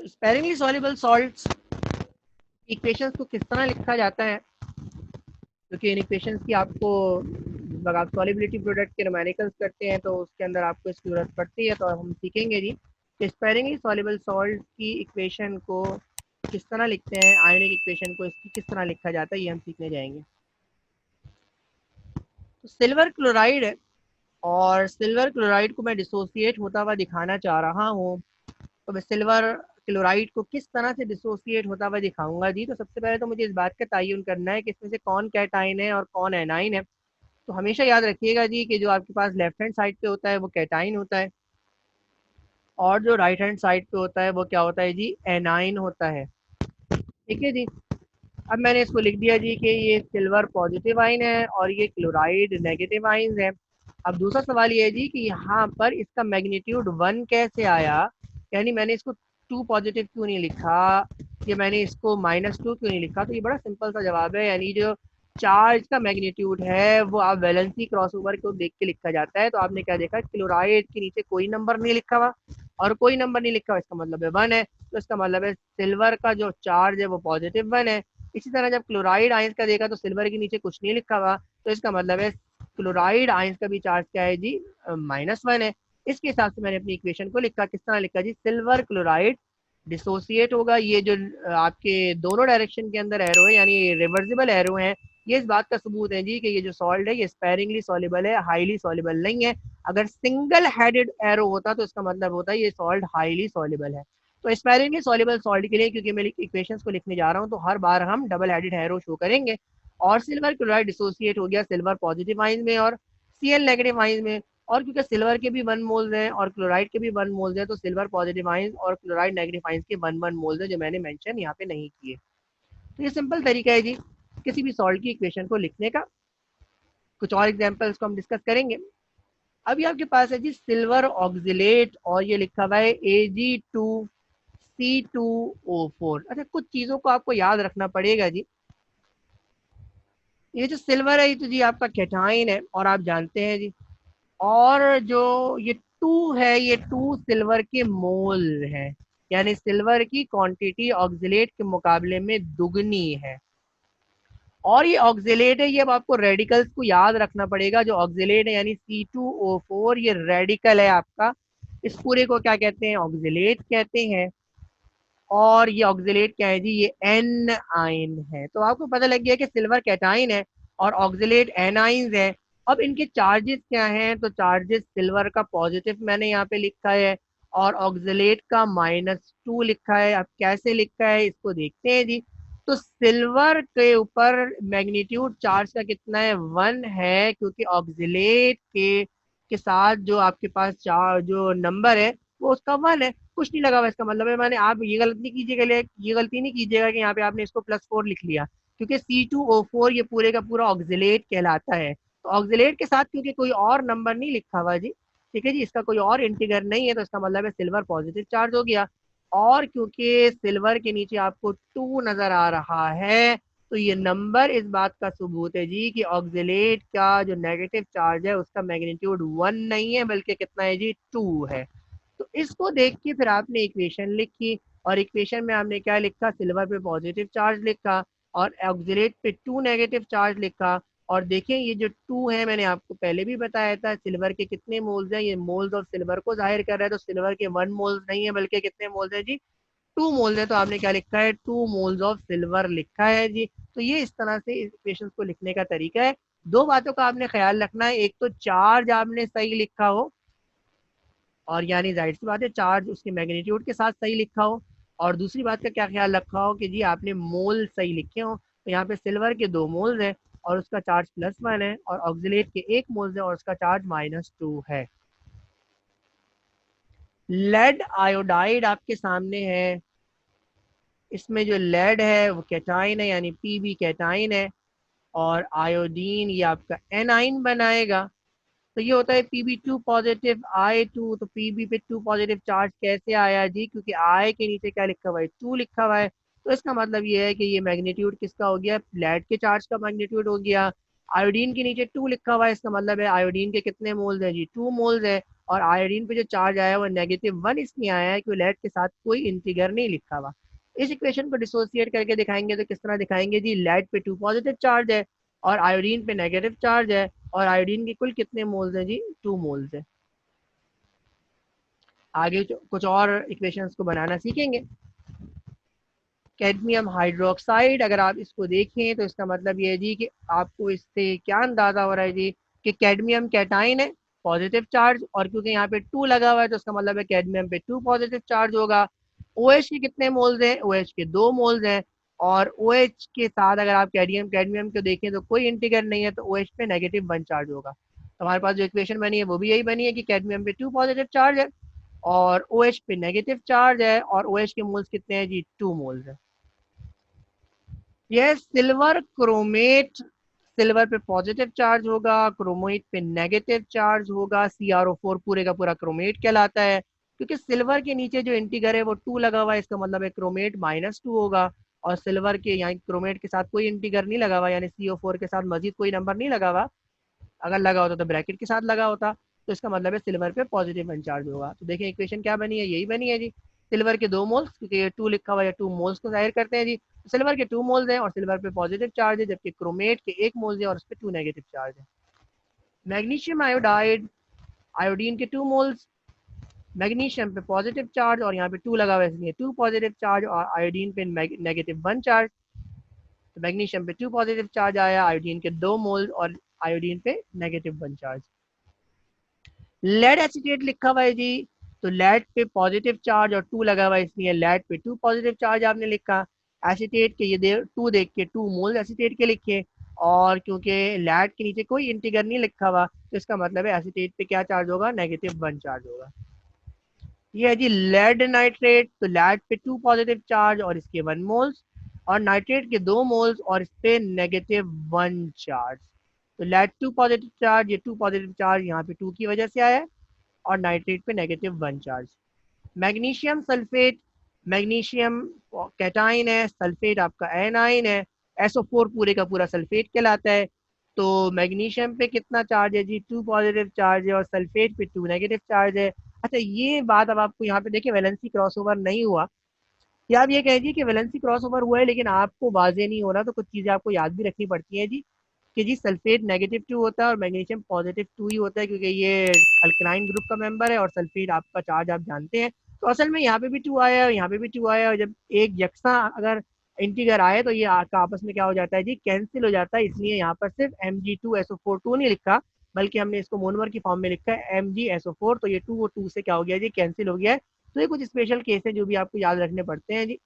Sparingly soluble salts equations को किस तरह लिखा जाता है, क्योंकि इन इक्वेशंस की आपको जब आप सॉलिबिलिटी प्रोडक्ट के न्यूमेरिकल्स करते हैं तो उसके अंदर आपको इसकी जरूरत पड़ती है। तो हम सीखेंगे जी कि स्पेरिंगली सॉल्युबल सॉल्ट की इक्वेशन को किस तरह लिखते हैं, आयोनिक इक्वेशन को इसकी किस तरह लिखा जाता है, ये हम सीखने जाएंगे। तो सिल्वर क्लोराइड है और सिल्वर क्लोराइड को मैं डिसोसिएट होता हुआ दिखाना चाह रहा हूँ। तो मैं सिल्वर क्लोराइड को किस तरह से डिसोसिएट होता हुआ दिखाऊंगा जी। तो सबसे पहले तो मुझे इस बात का तयन करना है कि इसमें से कौन कैटाइन है और कौन एनाइन है। तो हमेशा याद रखिएगा जी कि जो आपके पास लेफ्ट हैंड साइड पे होता है वो कैटाइन होता है और जो राइट हैंड साइड पे होता है वो क्या होता है जी, एनाइन होता है। ठीक है जी। अब मैंने इसको लिख दिया जी कि ये सिल्वर पॉजिटिव आइन है और ये क्लोराइड नेगेटिव आइन है। अब दूसरा सवाल ये है जी कि यहाँ पर इसका मैग्नीट्यूड 1 कैसे आया, यानी मैंने इसको 2 पॉजिटिव क्यों नहीं लिखा या मैंने इसको -2 क्यों नहीं लिखा। तो ये बड़ा सिंपल सा जवाब है, यानी जो चार्ज का मैग्नीट्यूड है वो आप वैलेंसी क्रॉसओवर को देख के लिखा जाता है। तो आपने क्या देखा, क्लोराइड के नीचे कोई नंबर नहीं लिखा हुआ और कोई नंबर नहीं लिखा हुआ, इसका मतलब है 1 है। तो इसका मतलब है सिल्वर का जो चार्ज है वो पॉजिटिव 1 है। इसी तरह जब क्लोराइड आयंस का देखा तो सिल्वर के नीचे कुछ नहीं लिखा हुआ, तो इसका मतलब है क्लोराइड आयंस का भी चार्ज क्या है जी, -1 है। इसके हिसाब से मैंने अपनी इक्वेशन को लिखा, किस तरह लिखा जी, सिल्वर क्लोराइड डिसोसिएट होगा। ये जो आपके दोनों डायरेक्शन के अंदर एरो है यानी रिवर्सिबल एरो है, ये इस बात का सबूत है जी कि ये जो सॉल्ट है ये स्पेरिंगली सॉल्युबल है, हाईली सॉल्युबल नहीं है। अगर सिंगल हेडेड एरो होता तो इसका मतलब होता है ये सॉल्ट हाईली सॉल्युबल है। तो स्पेरिंगली सॉल्युबल सॉल्ट के लिए, क्योंकि मैं इक्वेशंस को लिखने जा रहा हूँ, तो हर बार हम डबल हेडेड एरो शो करेंगे। और सिल्वर क्लोराइड डिसोसिएट हो गया सिल्वर पॉजिटिव आइन में और Cl नेगेटिव आइन में। और क्योंकि सिल्वर के भी 1 मोल्स हैं और क्लोराइड के भी 1 मोल्स हैं, तो सिल्वर पॉजिटिव आइंस और क्लोराइड नेगेटिव आइंस के 1 1 मोल्स हैं, जो मैंने मेंशन यहाँ पे नहीं किए। तो ये सिंपल तरीका है जी किसी भी सॉल्ट की इक्वेशन को लिखने का। कुछ और एग्जांपल्स को हम डिस्कस करेंगे। अभी आपके पास है जी सिल्वर ऑक्सिलेट और ये लिखा हुआ है Ag2C2O4। अच्छा, कुछ चीजों को आपको याद रखना पड़ेगा जी। ये जो सिल्वर है ये तो जी आपका कैटाइन है और आप जानते हैं जी, और जो ये 2 है ये 2 सिल्वर के मोल है, यानी सिल्वर की क्वांटिटी ऑक्सिलेट के मुकाबले में दुगनी है। और ये ऑक्सिलेट है, ये अब आपको रेडिकल्स को याद रखना पड़ेगा। जो ऑक्सिलेट है यानी C2O4 ये रेडिकल है आपका, इस पूरे को क्या कहते हैं, ऑक्सिलेट कहते हैं। और ये ऑक्सिलेट क्या है जी, ये एन आइन है। तो आपको पता लग गया कि सिल्वर कैटाइन है और ऑक्सिलेट एनाइंस है। अब इनके चार्जेस क्या हैं, तो चार्जेस सिल्वर का पॉजिटिव मैंने यहाँ पे लिखा है और ऑक्सिलेट का -2 लिखा है। अब कैसे लिखा है इसको देखते हैं जी। तो सिल्वर के ऊपर मैग्नीट्यूड चार्ज का कितना है, 1 है, क्योंकि ऑक्सिलेट के साथ जो आपके पास चार्ज जो नंबर है वो उसका 1 है, कुछ नहीं लगा हुआ। इसका मतलब है, मैंने, आप ये गलती कीजिएगा, ये गलती नहीं कीजिएगा कि यहाँ पे आपने इसको +4 लिख लिया, क्योंकि C2O4 ये पूरे का पूरा ऑक्सिलेट कहलाता है। तो ऑक्सिलेट के साथ क्योंकि कोई और नंबर नहीं लिखा हुआ जी, ठीक है जी, इसका कोई और इंटीगर नहीं है, तो इसका मतलब है सिल्वर पॉजिटिव चार्ज हो गया। और क्योंकि सिल्वर के नीचे आपको 2 नजर आ रहा है, तो ये नंबर इस बात का सबूत है जी कि ऑक्सिलेट का जो नेगेटिव चार्ज है उसका मैग्नीट्यूड 1 नहीं है बल्कि कितना है जी, 2 है। तो इसको देख के फिर आपने इक्वेशन लिखी और इक्वेशन में आपने क्या लिखा, सिल्वर पे पॉजिटिव चार्ज लिखा और ऑक्सिलेट पे 2 नेगेटिव चार्ज लिखा। और देखें ये जो 2 है मैंने आपको पहले भी बताया था, सिल्वर के कितने मोल्स हैं, ये मोल्स ऑफ सिल्वर को जाहिर कर रहा है। तो सिल्वर के 1 मोल्स नहीं है बल्कि कितने मोल्स है जी, 2 मोल्स है। तो आपने क्या लिखा है, 2 मोल्स ऑफ सिल्वर लिखा है जी। तो ये इस तरह से इस इक्वेशन को लिखने का तरीका है। दो बातों का आपने ख्याल रखना है, एक तो चार्ज आपने सही लिखा हो, और यानी जाहिर सी बात है चार्ज उसके मैग्नीट्यूड के साथ सही लिखा हो। और दूसरी बात का क्या ख्याल रखा हो कि जी आपने मोल सही लिखे हो। तो यहाँ पे सिल्वर के 2 मोल्स हैं और उसका चार्ज +1 है, और ऑक्सिलेट के 1 मोल्स है और उसका चार्ज -2 है। लेड आयोडाइड आपके सामने है। इसमें जो लेड है वो कैटाइन है यानी Pb कैटाइन है, और आयोडीन ये आपका एनाइन बनाएगा। तो ये होता है Pb2 पॉजिटिव I2। तो Pb पे 2 पॉजिटिव चार्ज कैसे आया जी, क्योंकि I के नीचे क्या लिखा हुआ है, 2 लिखा हुआ है। तो इसका मतलब ये है कि ये मैग्नीट्यूड किसका हो गया, लेड के चार्ज का मैग्नीट्यूड हो गया। आयोडीन के नीचे 2 लिखा हुआ है, इसका मतलब है आयोडीन के कितने मोल्स हैं जी, 2 मोल्स है। और आयोडीन पे जो चार्ज आया है वो -1 इसलिए आया है कि लेड के साथ कोई इंटीगर नहीं लिखा हुआ। इस इक्वेशन को डिसोसिएट करके दिखाएंगे तो किस तरह दिखाएंगे जी, लेड पे 2 पॉजिटिव चार्ज है और आयोडीन पे नेगेटिव चार्ज है, और आयोडीन के कुल कितने मोल्स हैं जी, 2 मोल्स है। आगे कुछ और इक्वेशंस को बनाना सीखेंगे। कैडमियम हाइड्रोक्साइड, अगर आप इसको देखें तो इसका मतलब ये है जी कि आपको इससे क्या अंदाजा हो रहा है जी कि कैडमियम कैटाइन है, पॉजिटिव चार्ज, और क्योंकि यहाँ पे 2 लगा हुआ है तो इसका मतलब है कैडमियम पे 2 पॉजिटिव चार्ज होगा। OH के कितने मोल्स हैं, OH के 2 मोल्स हैं, और OH के साथ अगर आप कैडमियम कैडमियम को देखें तो कोई इंटीगर नहीं है, तो OH पे -1 चार्ज होगा। तो हमारे पास जो इक्वेशन बनी है वो भी यही बनी है कि कैडमियम पे 2 पॉजिटिव चार्ज है और OH पे नेगेटिव चार्ज है, और OH के मोल्स कितने हैं जी, 2 मोल्स है। यह सिल्वर क्रोमेट, सिल्वर पे पॉजिटिव चार्ज होगा, क्रोमेट पे नेगेटिव चार्ज होगा, CrO4 पूरे का पूरा क्रोमेट कहलाता है। क्योंकि सिल्वर के नीचे जो इंटीगर है वो 2 लगा हुआ है, इसका मतलब है क्रोमेट -2 होगा, और सिल्वर के यहाँ क्रोमेट के साथ कोई इंटीगर नहीं लगा हुआ, यानी CO4 के साथ मजीद कोई नंबर नहीं लगा हुआ। अगर लगा होता तो ब्रैकेट के साथ लगा होता, तो इसका मतलब है सिल्वर पे पॉजिटिव चार्ज होगा। तो देखिए इक्वेशन क्या बनी है, यही बनी है जी, सिल्वर के 2 मोल्स, क्योंकि ये 2 लिखा हुआ है, 2 मोल्स को जाहिर करते हैं जी। सिल्वर के 2 मोल्स हैं और सिल्वर पे पॉजिटिव चार्ज है, जबकि क्रोमेट के 1 मोल्स है और उस पर 2 नेगेटिव चार्ज है। मैग्नीशियम आयोडाइड, आयोडीन के 2 मोल्स, मैग्नीशियम पे पॉजिटिव चार्ज और यहाँ पे 2 लगा हुआ है इसलिए 2 पॉजिटिव चार्ज, और आयोडीन पे -1 चार्ज। तो मैग्नीशियम पे 2 पॉजिटिव चार्ज आया, आयोडीन के 2 मोल्स, और आयोडीन पे -1 चार्ज। लेड एसीटेट लिखा हुआ है जी, तो लेड पे पॉजिटिव चार्ज और 2 लगा हुआ है इसलिए लेड पे 2 पॉजिटिव चार्ज आपने लिखा। एसीटेट के ये 2 देख के 2 मोल एसीटेट के लिखे, और क्योंकि लेड के नीचे कोई इंटीगर नहीं लिखा हुआ तो इसका मतलब है एसीटेट पे क्या चार्ज होगा, -1 चार्ज होगा। ये है जी लेड नाइट्रेट, तो लेड पे 2 पॉजिटिव चार्ज और इसके 1 मोल्स, और नाइट्रेट के 2 मोल्स और इस पे -1 चार्ज। तो लेड 2 पॉजिटिव चार्ज, ये 2 पॉजिटिव चार्ज यहाँ पे 2 की वजह से आया है, और नाइट्रेट पे -1 charge. Magnesium sulphate, magnesium cation है, सल्फेट आपका एनाइन है, SO4 पूरे का पूरा सल्फेट कहलाता है। तो मैग्नीशियम पे कितना चार्ज है जी, 2 पॉजिटिव चार्ज है, और सल्फेट पे 2 नेगेटिव चार्ज है। अच्छा ये बात अब आपको यहाँ पे देखिए, वैलेंसी क्रॉसओवर नहीं हुआ, या आप ये कह दीजिए कि वैलेंसी क्रॉसओवर हुआ है लेकिन आपको वाजे नहीं हो रहा, तो कुछ चीज़ें आपको याद भी रखनी पड़ती हैं जी, कि जी सल्फेट -2 होता है और मैग्नीशियम +2 ही होता है, क्योंकि ये अल्कलाइन ग्रुप का मेंबर है, और सल्फेट आपका चार्ज आप जानते हैं। तो असल में यहाँ पे भी 2 आया है और यहाँ पे भी 2 आया है, और जब एक यकसा अगर इंटीगर आए तो ये आपका आपस में क्या हो जाता है जी, कैंसिल हो जाता है। इसलिए यहाँ पर सिर्फ Mg2SO4 नहीं लिखा, बल्कि हमने इसको मोनोमर की फॉर्म में लिखा है MgSO4, तो ये 2 और 2 से क्या हो गया जी, कैंसिल हो गया है। तो ये कुछ स्पेशल केस है जो भी आपको याद रखने पड़ते हैं जी।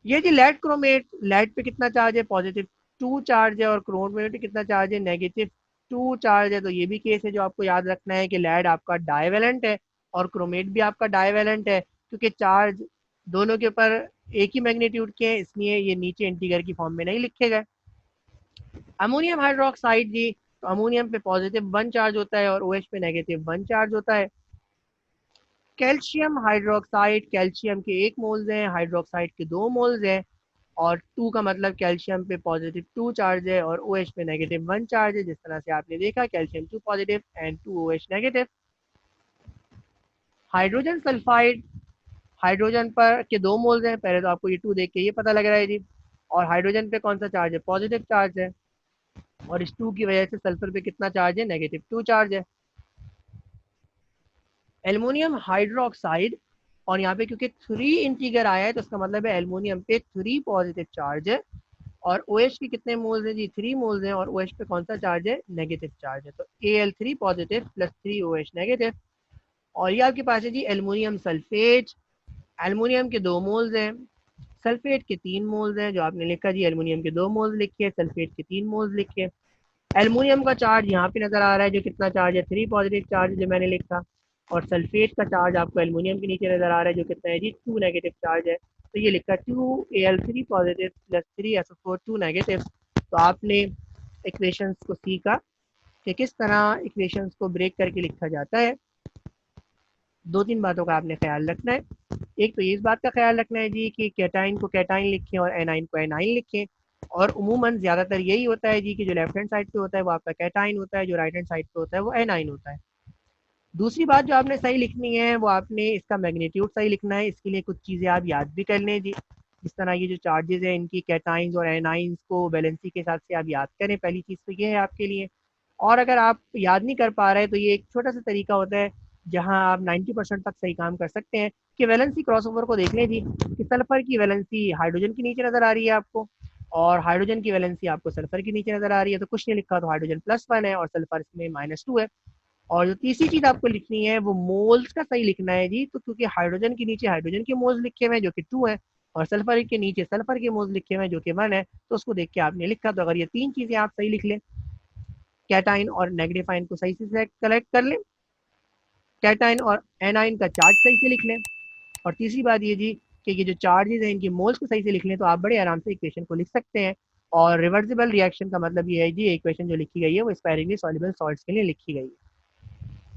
ये जी लेड क्रोमेट, लेड पे कितना चार्ज है, +2 चार्ज है, और क्रोमेट पे कितना चार्ज है, -2 चार्ज है। तो ये भी केस है जो आपको याद रखना है कि लेड आपका डाइवेलेंट है और क्रोमेट भी आपका डाइवेलेंट है, क्योंकि चार्ज दोनों के ऊपर एक ही मैग्नीट्यूड के हैं, इसलिए ये नीचे इंटीगर की फॉर्म में नहीं लिखे गए। अमोनियम हाइड्रोक्साइड जी, तो अमोनियम पे +1 चार्ज होता है और OH पे -1 चार्ज होता है। कैल्शियम हाइड्रोक्साइड, कैल्शियम के 1 मोल्स हैं, हाइड्रोक्साइड के 2 मोल्स हैं, और 2 का मतलब कैल्शियम पे +2 चार्ज है और OH पे -1 चार्ज है, जिस तरह से आपने देखा calcium 2 positive and 2 OH negative. Hydrogen sulphide, hydrogen पर के 2 मोल्स हैं, पहले तो आपको ये 2 देख के ये पता लग रहा है जी, और हाइड्रोजन पे कौन सा चार्ज है, पॉजिटिव चार्ज है, और इस 2 की वजह से सल्फर पे कितना चार्ज है, -2 चार्ज है। एल्युमिनियम हाइड्रोक्साइड, और यहाँ पे क्योंकि 3 इंटीगर आया है तो इसका मतलब है एल्युमिनियम पे 3 पॉजिटिव चार्ज है, और OH के कितने मोल्स हैं जी, 3 मोल्स हैं, और OH पे कौन सा चार्ज है, नेगेटिव चार्ज है। तो Al3 positive plus 3 OH negative. और ये आपके पास है जी एल्युमिनियम सल्फेट, एल्युमिनियम के 2 मोल्स हैं, सल्फेट के 3 मोल्स हैं, जो आपने लिखा जी एल्युमिनियम के 2 मोल्स लिखे, सल्फेट के 3 मोल्स लिखे। एल्युमिनियम का चार्ज यहाँ पे नजर आ रहा है, जो कितना चार्ज है, 3 पॉजिटिव चार्ज जो मैंने लिखा, और सल्फेट का चार्ज आपको एल्युमिनियम के नीचे नजर आ रहा है, जो कितना है जी, 2 नेगेटिव चार्ज है। तो ये लिखा 2Al3 positive plus 3SO4 2 negative. तो आपने इक्वेशंस को सीखा कि किस तरह इक्वेशंस को ब्रेक करके लिखा जाता है। 2-3 बातों का आपने ख्याल रखना है। एक तो इस बात का ख्याल रखना है जी कि कैटाइन को कैटाइन लिखें और एनाइन को एनाइन लिखें, और उमूमन ज़्यादातर यही होता है जी कि जो लेफ्ट हैंड साइड पे होता है वो आपका कैटाइन होता है, जो राइट हैंड साइड पे होता है वो एनाइन होता है। दूसरी बात जो आपने सही लिखनी है वो आपने इसका मैग्नीट्यूड सही लिखना है। इसके लिए कुछ चीज़ें आप याद भी कर लें जी। इस तरह ये जो चार्जेस हैं इनकी कैटाइंस और एनाइंस को वैलेंसी के हिसाब से आप याद करें। पहली चीज़ तो ये है आपके लिए। और अगर आप याद नहीं कर पा रहे तो ये एक छोटा सा तरीका होता है जहां आप 90% तक सही काम कर सकते हैं कि वैलेंसी क्रॉसओवर को देख लें जी कि सल्फर की वैलेंसी हाइड्रोजन के नीचे नजर आ रही है आपको, और हाइड्रोजन की वैलेंसी आपको सल्फर के नीचे नजर आ रही है। तो कुछ नहीं लिखा तो हाइड्रोजन +1 है और सल्फर इसमें -2 है। और जो तीसरी चीज आपको लिखनी है वो मोल्स का सही लिखना है जी। तो क्योंकि हाइड्रोजन के नीचे हाइड्रोजन के मोल्स लिखे हुए हैं जो कि 2 है, और सल्फर के नीचे सल्फर के मोल्स लिखे हुए हैं जो कि 1 है, तो उसको देख के आपने लिखा। तो अगर ये तीन चीजें आप सही लिख लें, कैटाइन और नेगेटिव आयन को सही से कलेक्ट कर लें, कैटाइन और एनाइन का चार्ज सही से लिख लें, और तीसरी बात ये जी कि ये जो चार्जेस हैं इनकी मोल्स को सही से लिख लें, तो आप बड़े आराम से इक्वेशन को लिख सकते हैं। और रिवर्सिबल रिएक्शन का मतलब ये है जी इक्वेशन जो लिखी गई है वो स्पायरिंगली सॉल्युबल सॉल्ट्स के लिए लिखी गई है।